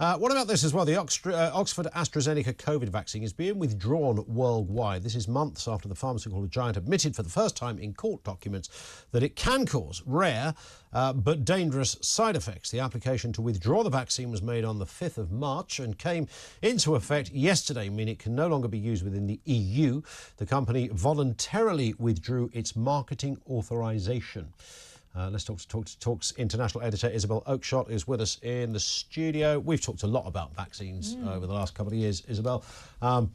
What about this as well? The Oxford AstraZeneca COVID vaccine is being withdrawn worldwide. This is months after the pharmaceutical giant admitted for the first time in court documents that it can cause rare but dangerous side effects. The application to withdraw the vaccine was made on the 5th of March and came into effect yesterday, meaning it can no longer be used within the EU. The company voluntarily withdrew its marketing authorization. Let's talk to Talk's international editor Isabel Oakeshott is with us in the studio. We've talked a lot about vaccines over the last couple of years, Isabel. I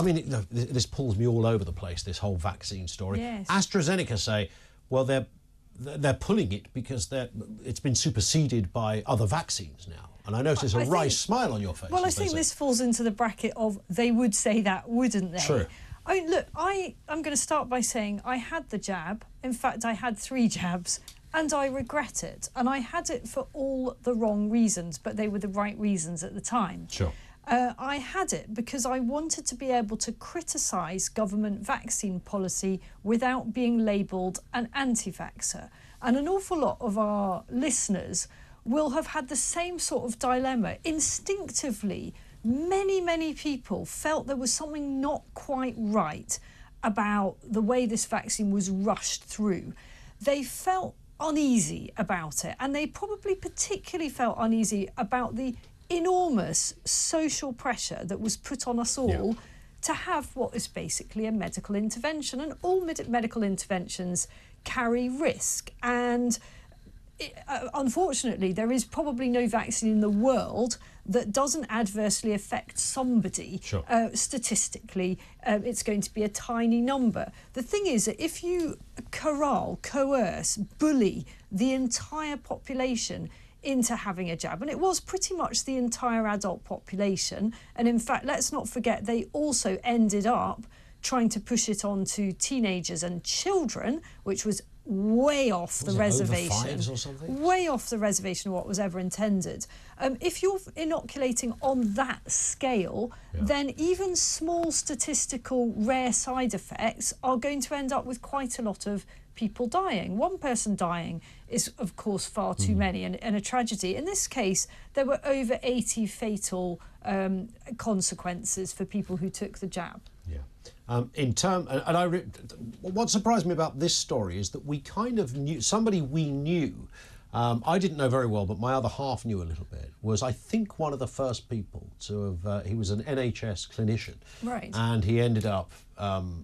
mean, this pulls me all over the place, this whole vaccine story. Yes. AstraZeneca say, well, they're pulling it because it's been superseded by other vaccines now. And I notice a wry smile on your face. Well, I think this falls into the bracket of they would say that, wouldn't they? True. I mean, look, I'm going to start by saying I had the jab. In fact, I had 3 jabs, and I regret it. And I had it for all the wrong reasons, but they were the right reasons at the time. Sure. I had it because I wanted to be able to criticise government vaccine policy without being labelled an anti-vaxxer. And an awful lot of our listeners will have had the same sort of dilemma. Instinctively, many people felt there was something not quite right about the way this vaccine was rushed through. They felt uneasy about it, and they probably particularly felt uneasy about the enormous social pressure that was put on us all to have what is basically a medical intervention. And all medical interventions carry risk, and unfortunately, there is probably no vaccine in the world that doesn't adversely affect somebody. Sure. Statistically, it's going to be a tiny number. The thing is that if you corral, coerce, bully the entire population into having a jab, and it was pretty much the entire adult population, and in fact, let's not forget, they also ended up trying to push it on to teenagers and children, which was way off the reservation. Over 5s or something? Way off the reservation of what was ever intended. If you're inoculating on that scale, then even small statistical rare side effects are going to end up with quite a lot of people dying. One person dying is, of course, far too many and a tragedy. In this case, there were over 80 fatal consequences for people who took the jab. Yeah. What surprised me about this story is that we kind of knew, somebody we knew, I didn't know very well, but my other half knew a little bit, was I think one of the first people to have, he was an NHS clinician. Right. And he ended up,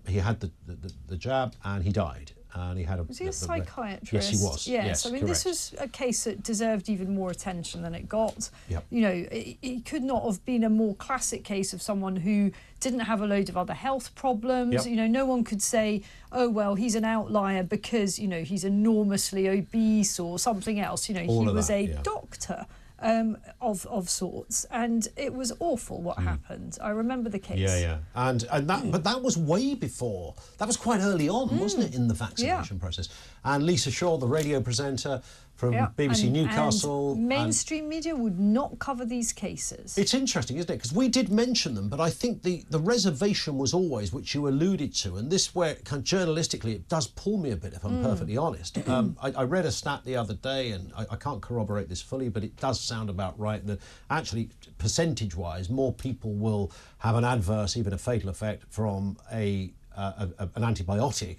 he had the jab and he died. And he had a... Was he a psychiatrist? Yes, he was. Yes, I mean, correct. This was a case that deserved even more attention than it got. Yep. You know, it could not have been a more classic case of someone who didn't have a load of other health problems. Yep. You know, no one could say, oh, well, he's an outlier because, you know, he's enormously obese or something else. You know, he was a doctor. Of sorts, and it was awful what happened. I remember the case. And but that was way before. That was quite early on, wasn't it, in the vaccination process? And Lisa Shaw, the radio presenter from BBC Newcastle, and mainstream media would not cover these cases. It's interesting, isn't it? Because we did mention them, but I think the reservation was always, which you alluded to, and this where kind of journalistically it does pull me a bit, if I'm perfectly honest. I read a stat the other day, and I can't corroborate this fully, but it does sound about right that actually, percentage-wise, more people will have an adverse, even a fatal effect from an antibiotic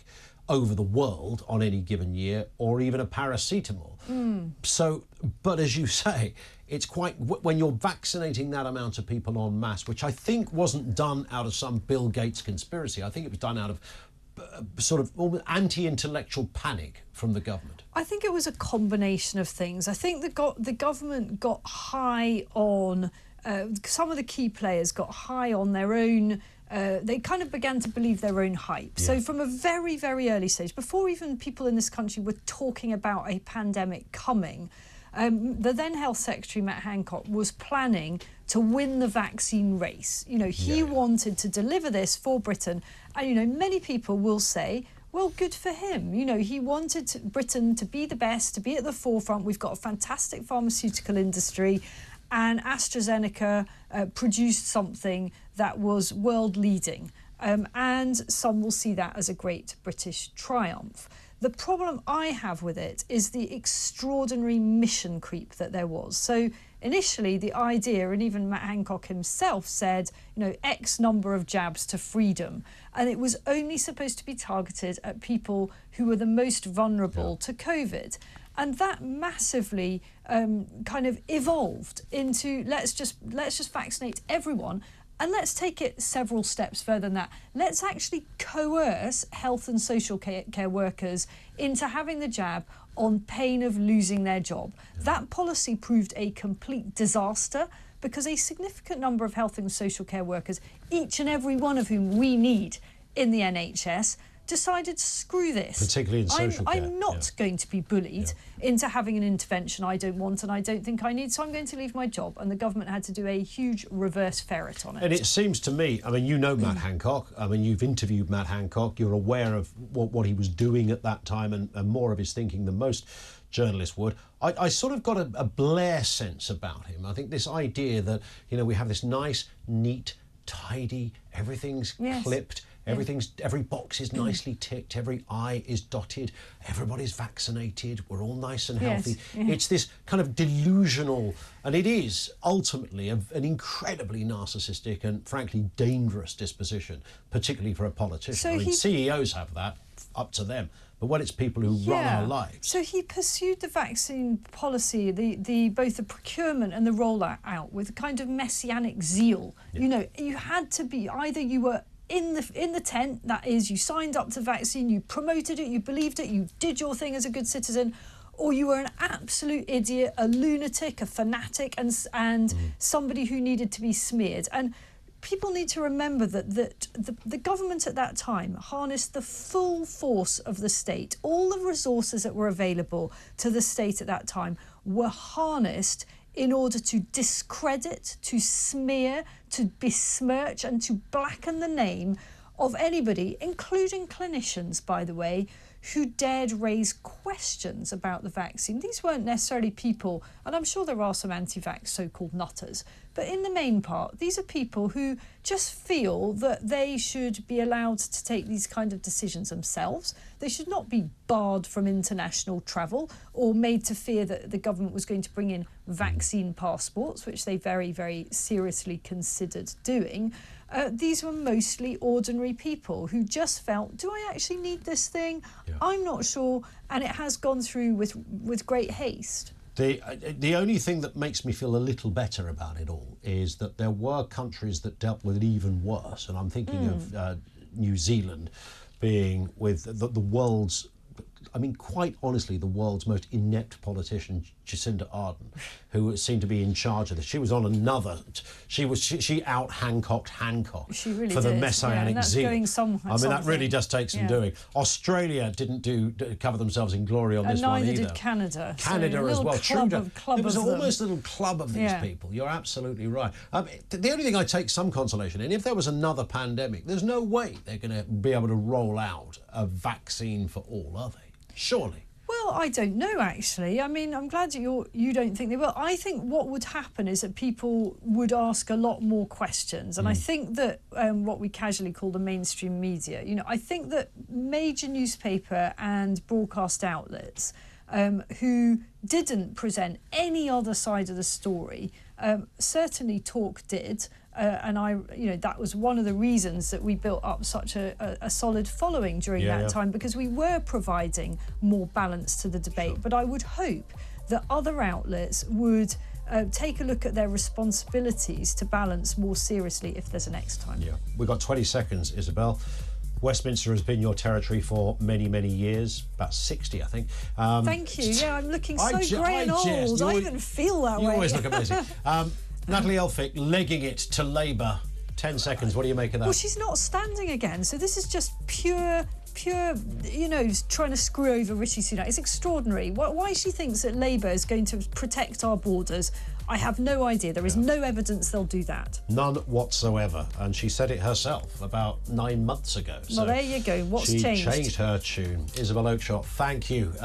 over the world on any given year, or even a paracetamol. So, but as you say, it's quite, when you're vaccinating that amount of people en masse, which I think wasn't done out of some Bill Gates conspiracy, I think it was done out of sort of anti-intellectual panic from the government. I think it was a combination of things. I think the government got high on, some of the key players got high on their own, they kind of began to believe their own hype. So from a very, very early stage, before even people in this country were talking about a pandemic coming, the then Health Secretary, Matt Hancock, was planning to win the vaccine race. You know, he wanted to deliver this for Britain. And, you know, many people will say, well, good for him. You know, he wanted Britain to be the best, to be at the forefront. We've got a fantastic pharmaceutical industry. And AstraZeneca produced something that was world-leading. And some will see that as a great British triumph. The problem I have with it is the extraordinary mission creep that there was. So initially the idea, and even Matt Hancock himself said, X number of jabs to freedom. And it was only supposed to be targeted at people who were the most vulnerable to COVID. And that massively kind of evolved into let's just vaccinate everyone. And let's take it several steps further than that. Let's actually coerce health and social care workers into having the jab on pain of losing their job. That policy proved a complete disaster because a significant number of health and social care workers, each and every one of whom we need in the NHS, decided to screw this. Particularly in social care. I'm not going to be bullied into having an intervention I don't want and I don't think I need, so I'm going to leave my job. And the government had to do a huge reverse ferret on it. And it seems to me, I mean, you know Matt Hancock. I mean, you've interviewed Matt Hancock. You're aware of what he was doing at that time and more of his thinking than most journalists would. I sort of got a Blair sense about him. I think this idea that, we have this nice, neat, tidy, everything's clipped, every box is nicely ticked, every I is dotted, everybody's vaccinated, we're all nice and healthy. It's this kind of delusional, and it is ultimately an incredibly narcissistic and frankly dangerous disposition, particularly for a politician. So I mean, CEOs have that, up to them. But when it's people who run our lives. So he pursued the vaccine policy, both the procurement and the rollout with a kind of messianic zeal. You had to be, either you were in the tent, that is, you signed up to vaccine, you promoted it, you believed it, you did your thing as a good citizen, or you were an absolute idiot, a lunatic, a fanatic, and somebody who needed to be smeared. And people need to remember that the government at that time harnessed the full force of the state. All the resources that were available to the state at that time were harnessed in order to discredit, to smear, to besmirch and to blacken the name of anybody, including clinicians, by the way, who dared raise questions about the vaccine. These weren't necessarily people, and I'm sure there are some anti-vax so-called nutters, but in the main part, these are people who just feel that they should be allowed to take these kind of decisions themselves. They should not be barred from international travel or made to fear that the government was going to bring in vaccine passports, which they very, very seriously considered doing. These were mostly ordinary people who just felt, do I actually need this thing? I'm not sure, and it has gone through with great haste. The only thing that makes me feel a little better about it all is that there were countries that dealt with it even worse, and I'm thinking of New Zealand being with the world's, I mean, quite honestly, the world's most inept politician, Jacinda Ardern, who seemed to be in charge of this. She was on another. She out Hancocked Hancock she really for the did. messianic and that's zeal. Going somewhere, I mean, that really does take some doing. Australia didn't cover themselves in glory on this one either. Neither did Canada. Canada so as well. There was almost a little club of these Yeah. people. You're absolutely right. The only thing I take some consolation in, if there was another pandemic, there's no way they're going to be able to roll out a vaccine for all, are they? Surely. Well, I don't know, actually. I mean, I'm glad you don't think they will. I think what would happen is that people would ask a lot more questions. And I think that what we casually call the mainstream media, I think that major newspaper and broadcast outlets who didn't present any other side of the story, certainly Talk did, and that was one of the reasons that we built up such a solid following during that time, because we were providing more balance to the debate. But I would hope that other outlets would take a look at their responsibilities to balance more seriously if there's a next time. Yeah, we've got 20 seconds, Isabel. Westminster has been your territory for many, many years, about 60, I think. Thank you. Yeah, I'm looking so grey and old. I even feel that way. You always look amazing. Natalie Elphicke legging it to Labour. 10 seconds. What do you make of that? Well, she's not standing again, so this is just pure, trying to screw over Rishi Sunak. It's extraordinary. Why she thinks that Labour is going to protect our borders, I have no idea. There is no evidence they'll do that. None whatsoever. And she said it herself about 9 months ago. So well, there you go. What's changed? She changed her tune. Isabel Oakeshott, thank you.